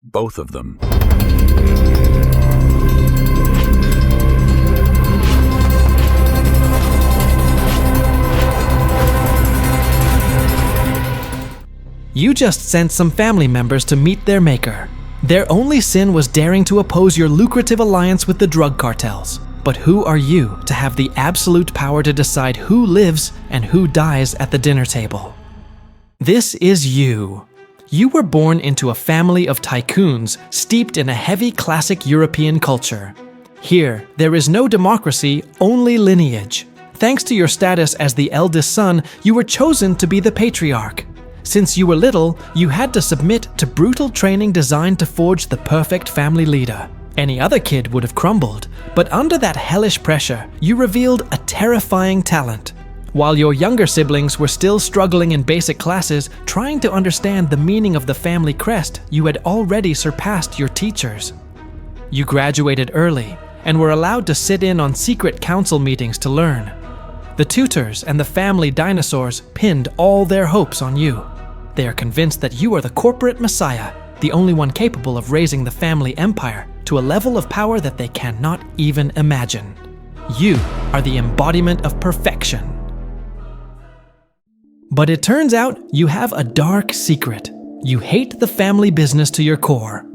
both of them. You just sent some family members to meet their maker. Their only sin was daring to oppose your lucrative alliance with the drug cartels. But who are you to have the absolute power to decide who lives and who dies at the dinner table? This is you. You were born into a family of tycoons steeped in a heavy classic European culture. Here, there is no democracy, only lineage. Thanks to your status as the eldest son, you were chosen to be the patriarch. Since you were little, you had to submit to brutal training designed to forge the perfect family leader. Any other kid would have crumbled, but under that hellish pressure, you revealed a terrifying talent. While your younger siblings were still struggling in basic classes, trying to understand the meaning of the family crest, you had already surpassed your teachers. You graduated early and were allowed to sit in on secret council meetings to learn. The tutors and the family dinosaurs pinned all their hopes on you. They are convinced that you are the corporate messiah, the only one capable of raising the family empire to a level of power that they cannot even imagine. You are the embodiment of perfection. But it turns out you have a dark secret. You hate the family business to your core.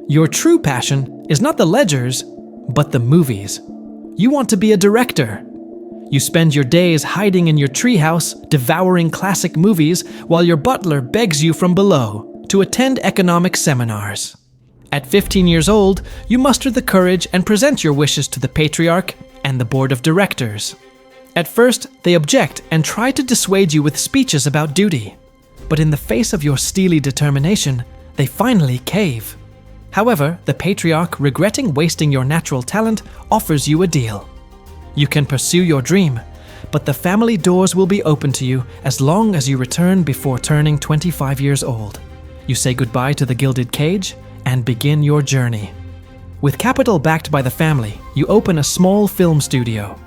Your true passion is not the ledgers, but the movies. You want to be a director. You spend your days hiding in your treehouse, devouring classic movies, while your butler begs you from below to attend economic seminars. At 15 years old, you muster the courage and present your wishes to the patriarch and the board of directors. At first, they object and try to dissuade you with speeches about duty. But in the face of your steely determination, they finally cave. However, the patriarch, regretting wasting your natural talent, offers you a deal. You can pursue your dream, but the family doors will be open to you as long as you return before turning 25 years old. You say goodbye to the gilded cage and begin your journey. With capital backed by the family, you open a small film studio.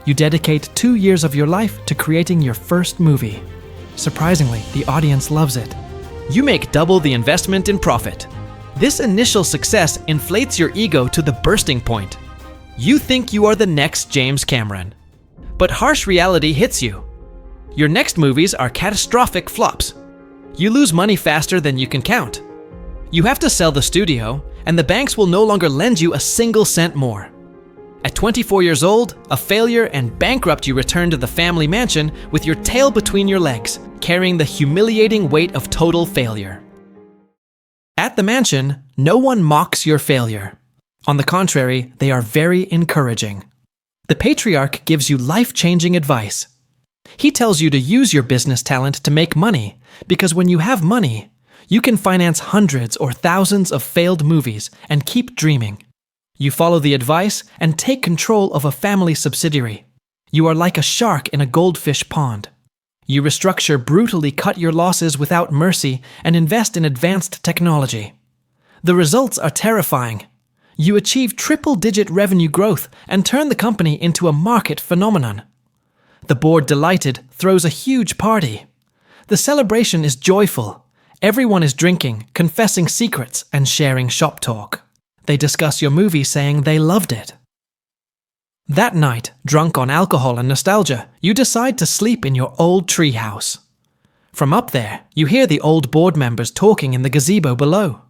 You dedicate 2 years of your life to creating your first movie. Surprisingly, the audience loves it. You make double the investment in profit. This initial success inflates your ego to the bursting point. You think you are the next James Cameron. But harsh reality hits you. Your next movies are catastrophic flops. You lose money faster than you can count. You have to sell the studio, and the banks will no longer lend you a single cent more. At 24 years old, a failure and bankrupt, you return to the family mansion with your tail between your legs, carrying the humiliating weight of total failure. At the mansion, no one mocks your failure. On the contrary, they are very encouraging. The patriarch gives you life-changing advice. He tells you to use your business talent to make money, because when you have money, you can finance hundreds or thousands of failed movies and keep dreaming. You follow the advice and take control of a family subsidiary. You are like a shark in a goldfish pond. You restructure, brutally cut your losses without mercy, and invest in advanced technology. The results are terrifying. You achieve triple-digit revenue growth and turn the company into a market phenomenon. The board, delighted, throws a huge party. The celebration is joyful. Everyone is drinking, confessing secrets, and sharing shop talk. They discuss your movie, saying they loved it. That night, drunk on alcohol and nostalgia, you decide to sleep in your old treehouse. From up there, you hear the old board members talking in the gazebo below.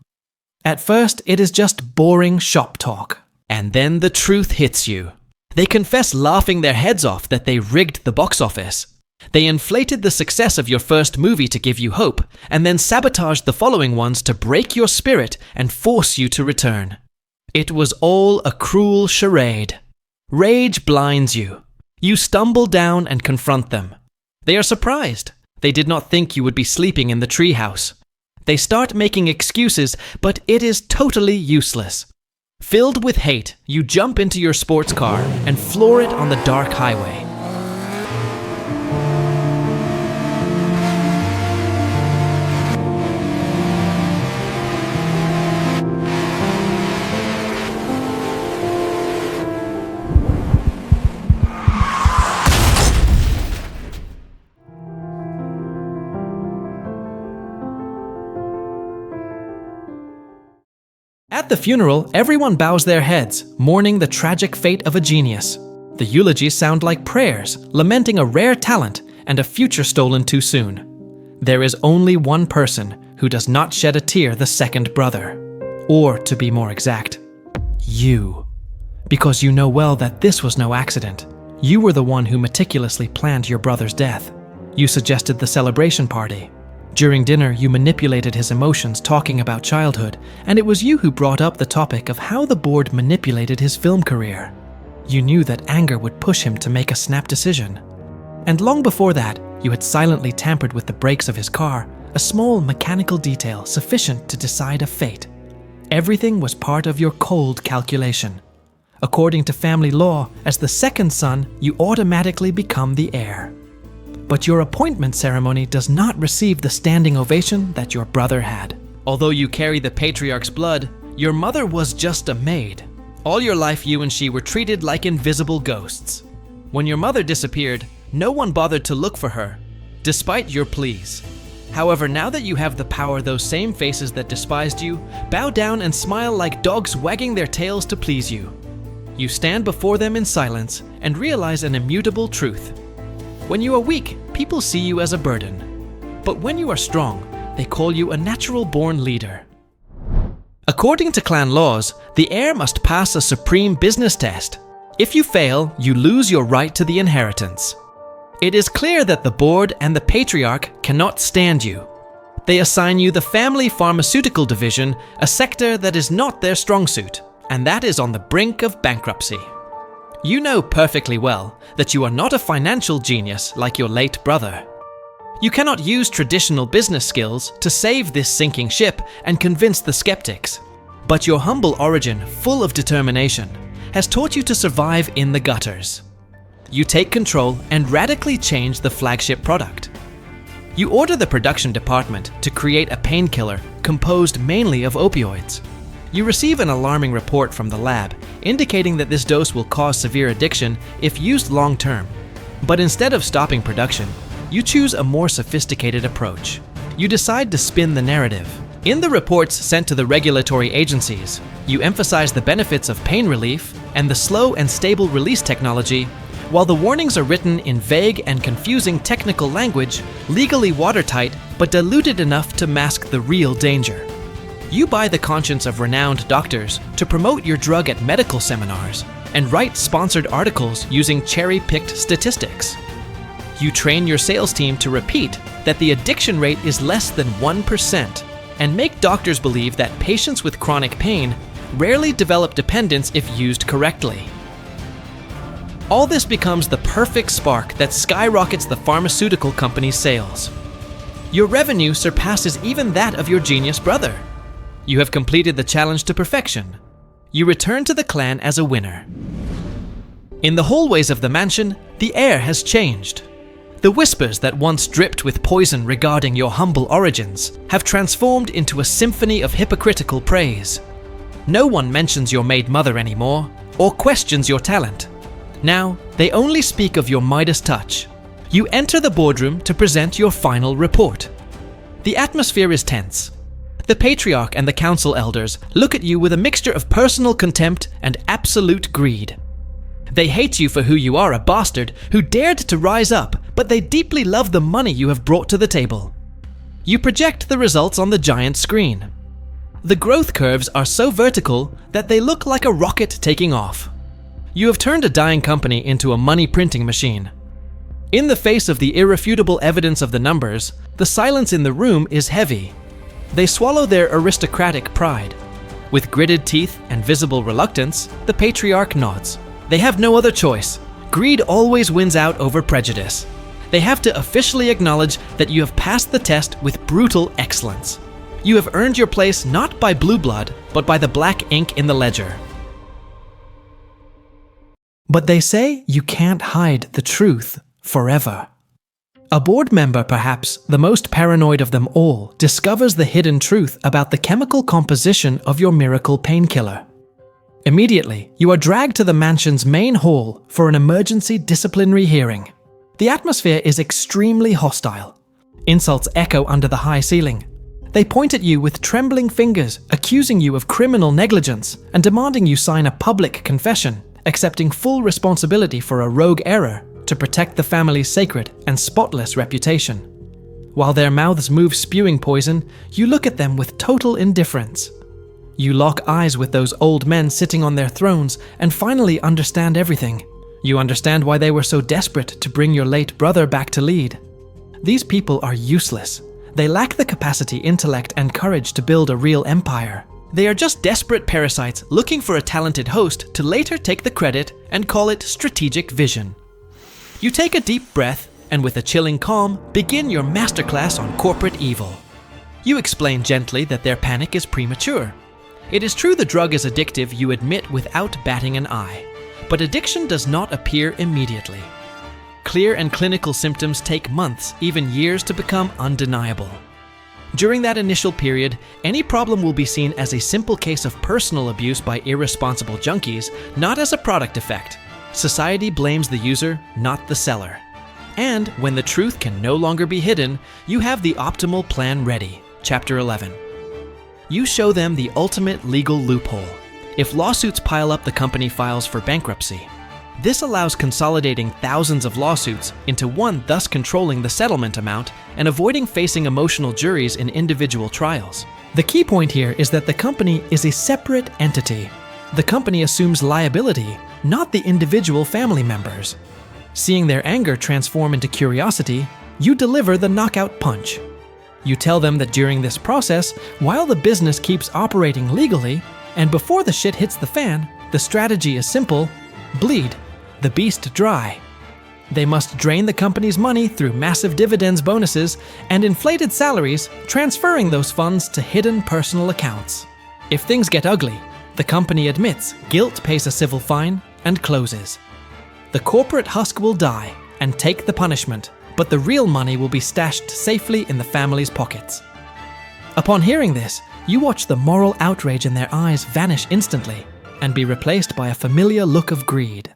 At first, it is just boring shop talk. And then the truth hits you. They confess, laughing their heads off, that they rigged the box office. They inflated the success of your first movie to give you hope, and then sabotaged the following ones to break your spirit and force you to return. It was all a cruel charade. Rage blinds you. You stumble down and confront them. They are surprised. They did not think you would be sleeping in the treehouse. They start making excuses, but it is totally useless. Filled with hate, you jump into your sports car and floor it on the dark highway. At the funeral, everyone bows their heads, mourning the tragic fate of a genius. The eulogies sound like prayers, lamenting a rare talent and a future stolen too soon. There is only one person who does not shed a tear, the second brother. Or, to be more exact, you. Because you know well that this was no accident. You were the one who meticulously planned your brother's death. You suggested the celebration party. During dinner, you manipulated his emotions, talking about childhood, and it was you who brought up the topic of how the board manipulated his film career. You knew that anger would push him to make a snap decision. And long before that, you had silently tampered with the brakes of his car, a small mechanical detail sufficient to decide a fate. Everything was part of your cold calculation. According to family law, as the second son, you automatically become the heir. But your appointment ceremony does not receive the standing ovation that your brother had. Although you carry the patriarch's blood, your mother was just a maid. All your life, you and she were treated like invisible ghosts. When your mother disappeared, no one bothered to look for her, despite your pleas. However, now that you have the power, those same faces that despised you bow down and smile like dogs wagging their tails to please you. You stand before them in silence and realize an immutable truth. When you are weak, people see you as a burden. But when you are strong, they call you a natural-born leader. According to clan laws, the heir must pass a supreme business test. If you fail, you lose your right to the inheritance. It is clear that the board and the patriarch cannot stand you. They assign you the family pharmaceutical division, a sector that is not their strong suit, and that is on the brink of bankruptcy. You know perfectly well that you are not a financial genius like your late brother. You cannot use traditional business skills to save this sinking ship and convince the skeptics. But your humble origin, full of determination, has taught you to survive in the gutters. You take control and radically change the flagship product. You order the production department to create a painkiller composed mainly of opioids. You receive an alarming report from the lab, indicating that this dose will cause severe addiction if used long-term. But instead of stopping production, you choose a more sophisticated approach. You decide to spin the narrative. In the reports sent to the regulatory agencies, you emphasize the benefits of pain relief and the slow and stable release technology, while the warnings are written in vague and confusing technical language, legally watertight but diluted enough to mask the real danger. You buy the conscience of renowned doctors to promote your drug at medical seminars and write sponsored articles using cherry-picked statistics. You train your sales team to repeat that the addiction rate is less than 1% and make doctors believe that patients with chronic pain rarely develop dependence if used correctly. All this becomes the perfect spark that skyrockets the pharmaceutical company's sales. Your revenue surpasses even that of your genius brother. You have completed the challenge to perfection. You return to the clan as a winner. In the hallways of the mansion, the air has changed. The whispers that once dripped with poison regarding your humble origins have transformed into a symphony of hypocritical praise. No one mentions your maid mother anymore, or questions your talent. Now, they only speak of your Midas touch. You enter the boardroom to present your final report. The atmosphere is tense. The patriarch and the council elders look at you with a mixture of personal contempt and absolute greed. They hate you for who you are, a bastard who dared to rise up, but they deeply love the money you have brought to the table. You project the results on the giant screen. The growth curves are so vertical that they look like a rocket taking off. You have turned a dying company into a money printing machine. In the face of the irrefutable evidence of the numbers, the silence in the room is heavy. They swallow their aristocratic pride. With gritted teeth and visible reluctance, the patriarch nods. They have no other choice. Greed always wins out over prejudice. They have to officially acknowledge that you have passed the test with brutal excellence. You have earned your place not by blue blood, but by the black ink in the ledger. But they say you can't hide the truth forever. A board member, perhaps the most paranoid of them all, discovers the hidden truth about the chemical composition of your miracle painkiller. Immediately, you are dragged to the mansion's main hall for an emergency disciplinary hearing. The atmosphere is extremely hostile. Insults echo under the high ceiling. They point at you with trembling fingers, accusing you of criminal negligence and demanding you sign a public confession, accepting full responsibility for a rogue error to protect the family's sacred and spotless reputation. While their mouths move spewing poison, you look at them with total indifference. You lock eyes with those old men sitting on their thrones and finally understand everything. You understand why they were so desperate to bring your late brother back to lead. These people are useless. They lack the capacity, intellect, and courage to build a real empire. They are just desperate parasites looking for a talented host to later take the credit and call it strategic vision. You take a deep breath and with a chilling calm, begin your masterclass on corporate evil. You explain gently that their panic is premature. It is true the drug is addictive, you admit without batting an eye. But addiction does not appear immediately. Clear and clinical symptoms take months, even years, to become undeniable. During that initial period, any problem will be seen as a simple case of personal abuse by irresponsible junkies, not as a product effect. Society blames the user, not the seller. And when the truth can no longer be hidden, you have the optimal plan ready. Chapter 11. You show them the ultimate legal loophole. If lawsuits pile up, the company files for bankruptcy. This allows consolidating thousands of lawsuits into one, thus controlling the settlement amount and avoiding facing emotional juries in individual trials. The key point here is that the company is a separate entity. The company assumes liability, not the individual family members. Seeing their anger transform into curiosity, you deliver the knockout punch. You tell them that during this process, while the business keeps operating legally, and before the shit hits the fan, the strategy is simple: bleed the beast dry. They must drain the company's money through massive dividends, bonuses, and inflated salaries, transferring those funds to hidden personal accounts. If things get ugly, the company admits guilt, pays a civil fine, and closes. The corporate husk will die and take the punishment, but the real money will be stashed safely in the family's pockets. Upon hearing this, you watch the moral outrage in their eyes vanish instantly and be replaced by a familiar look of greed.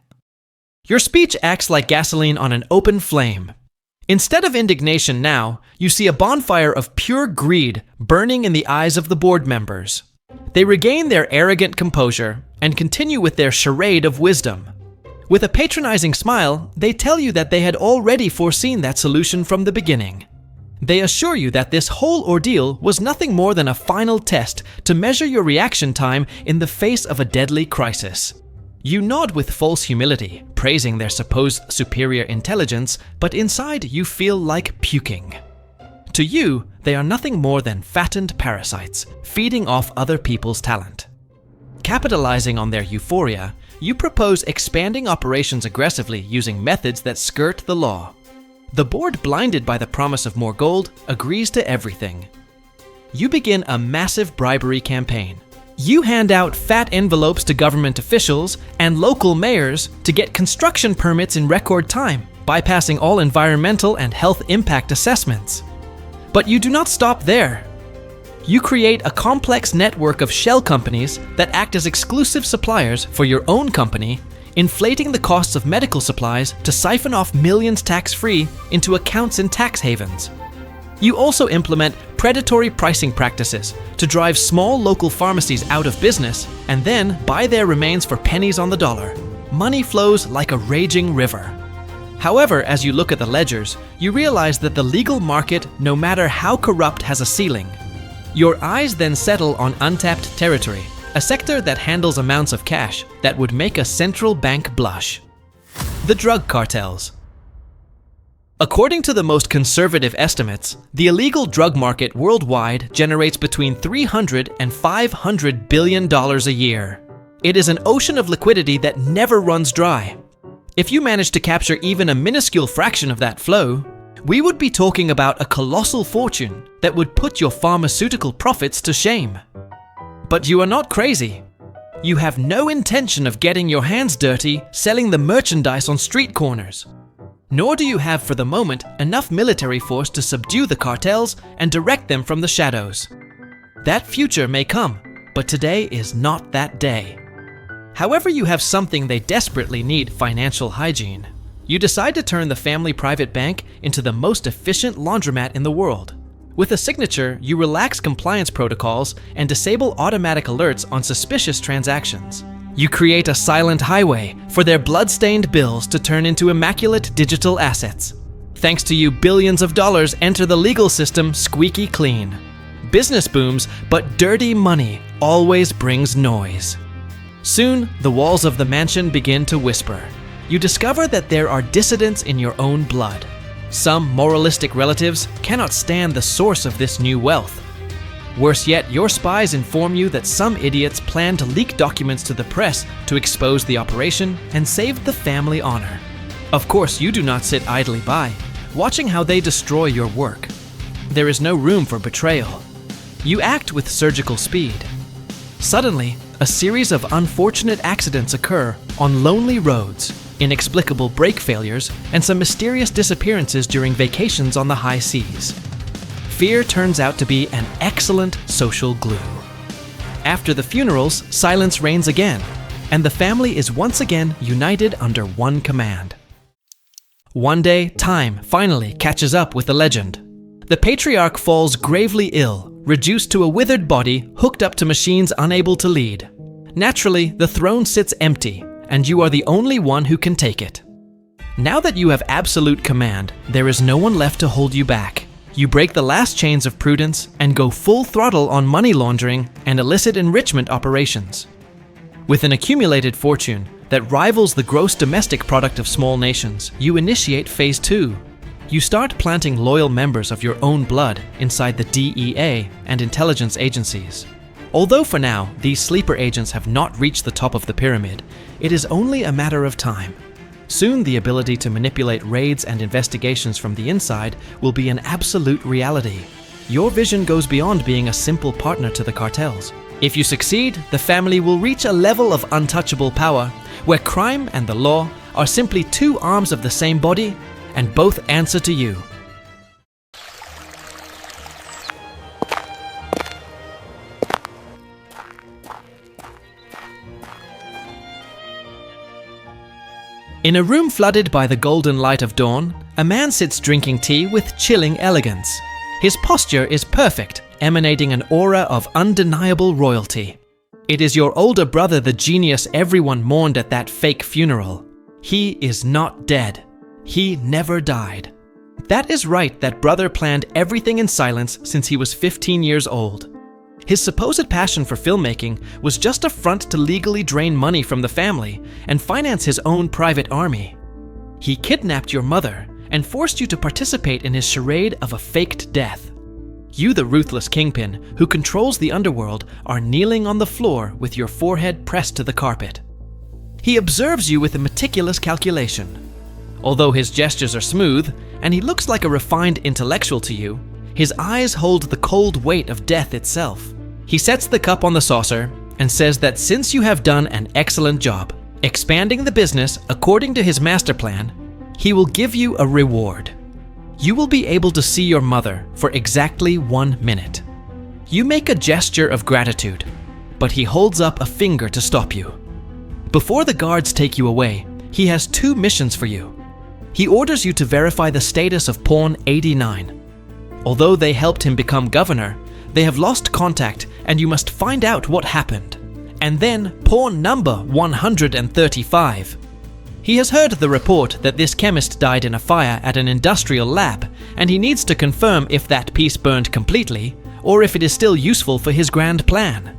Your speech acts like gasoline on an open flame. Instead of indignation now, you see a bonfire of pure greed burning in the eyes of the board members. They regain their arrogant composure and continue with their charade of wisdom. With a patronizing smile, they tell you that they had already foreseen that solution from the beginning. They assure you that this whole ordeal was nothing more than a final test to measure your reaction time in the face of a deadly crisis. You nod with false humility, praising their supposed superior intelligence, but inside you feel like puking. To you, they are nothing more than fattened parasites, feeding off other people's talent. Capitalizing on their euphoria, you propose expanding operations aggressively using methods that skirt the law. The board, blinded by the promise of more gold, agrees to everything. You begin a massive bribery campaign. You hand out fat envelopes to government officials and local mayors to get construction permits in record time, bypassing all environmental and health impact assessments. But you do not stop there. You create a complex network of shell companies that act as exclusive suppliers for your own company, inflating the costs of medical supplies to siphon off millions tax-free into accounts in tax havens. You also implement predatory pricing practices to drive small local pharmacies out of business and then buy their remains for pennies on the dollar. Money flows like a raging river. However, as you look at the ledgers, you realize that the legal market, no matter how corrupt, has a ceiling. Your eyes then settle on untapped territory, a sector that handles amounts of cash that would make a central bank blush. The drug cartels. According to the most conservative estimates, the illegal drug market worldwide generates between $300 and $500 billion a year. It is an ocean of liquidity that never runs dry. If you manage to capture even a minuscule fraction of that flow, we would be talking about a colossal fortune that would put your pharmaceutical profits to shame. But you are not crazy. You have no intention of getting your hands dirty selling the merchandise on street corners. Nor do you have, for the moment, enough military force to subdue the cartels and direct them from the shadows. That future may come, but today is not that day. However, you have something they desperately need: financial hygiene. You decide to turn the family private bank into the most efficient laundromat in the world. With a signature, you relax compliance protocols and disable automatic alerts on suspicious transactions. You create a silent highway for their blood-stained bills to turn into immaculate digital assets. Thanks to you, billions of dollars enter the legal system squeaky clean. Business booms, but dirty money always brings noise. Soon, the walls of the mansion begin to whisper. You discover that there are dissidents in your own blood. Some moralistic relatives cannot stand the source of this new wealth. Worse yet, your spies inform you that some idiots plan to leak documents to the press to expose the operation and save the family honor. Of course, you do not sit idly by, watching how they destroy your work. There is no room for betrayal. You act with surgical speed. Suddenly, a series of unfortunate accidents occur on lonely roads, inexplicable brake failures, and some mysterious disappearances during vacations on the high seas. Fear turns out to be an excellent social glue. After the funerals, silence reigns again, and the family is once again united under one command. One day, time finally catches up with the legend. The Patriarch falls gravely ill, reduced to a withered body hooked up to machines unable to lead. Naturally, the throne sits empty, and you are the only one who can take it. Now that you have absolute command, there is no one left to hold you back. You break the last chains of prudence and go full throttle on money laundering and illicit enrichment operations. With an accumulated fortune that rivals the gross domestic product of small nations, you initiate Phase 2. You start planting loyal members of your own blood inside the DEA and intelligence agencies. Although for now, these sleeper agents have not reached the top of the pyramid, it is only a matter of time. Soon the ability to manipulate raids and investigations from the inside will be an absolute reality. Your vision goes beyond being a simple partner to the cartels. If you succeed, the family will reach a level of untouchable power where crime and the law are simply two arms of the same body and both answer to you. In a room flooded by the golden light of dawn, a man sits drinking tea with chilling elegance. His posture is perfect, emanating an aura of undeniable royalty. It is your older brother, the genius everyone mourned at that fake funeral. He is not dead. He never died. That is right, that brother planned everything in silence since he was 15 years old. His supposed passion for filmmaking was just a front to legally drain money from the family and finance his own private army. He kidnapped your mother and forced you to participate in his charade of a faked death. You, the ruthless kingpin who controls the underworld, are kneeling on the floor with your forehead pressed to the carpet. He observes you with a meticulous calculation. Although his gestures are smooth and he looks like a refined intellectual to you, his eyes hold the cold weight of death itself. He sets the cup on the saucer and says that since you have done an excellent job expanding the business according to his master plan, he will give you a reward. You will be able to see your mother for exactly 1 minute. You make a gesture of gratitude, but he holds up a finger to stop you. Before the guards take you away, he has 2 missions for you. He orders you to verify the status of Pawn 89. Although they helped him become governor, they have lost contact and you must find out what happened. And then pawn number 135. He has heard the report that this chemist died in a fire at an industrial lab, and he needs to confirm if that piece burned completely or if it is still useful for his grand plan.